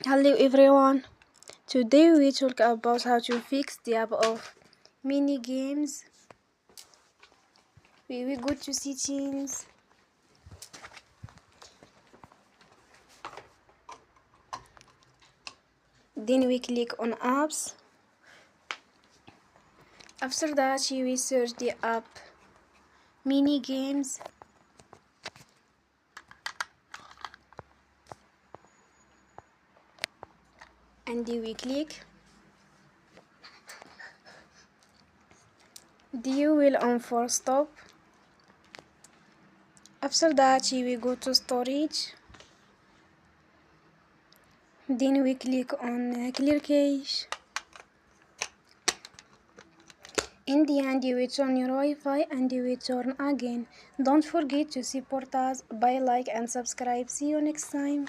Hello everyone. Today we talk about how to fix the app of mini games. We go to settings. Then we click on apps. After that we search the app mini games. And we click. You will on for stop. After that we go to storage. Then we click on clear cache. In the end, you will turn your Wi-Fi and you will turn again. Don't forget to support us by like and subscribe. See you next time.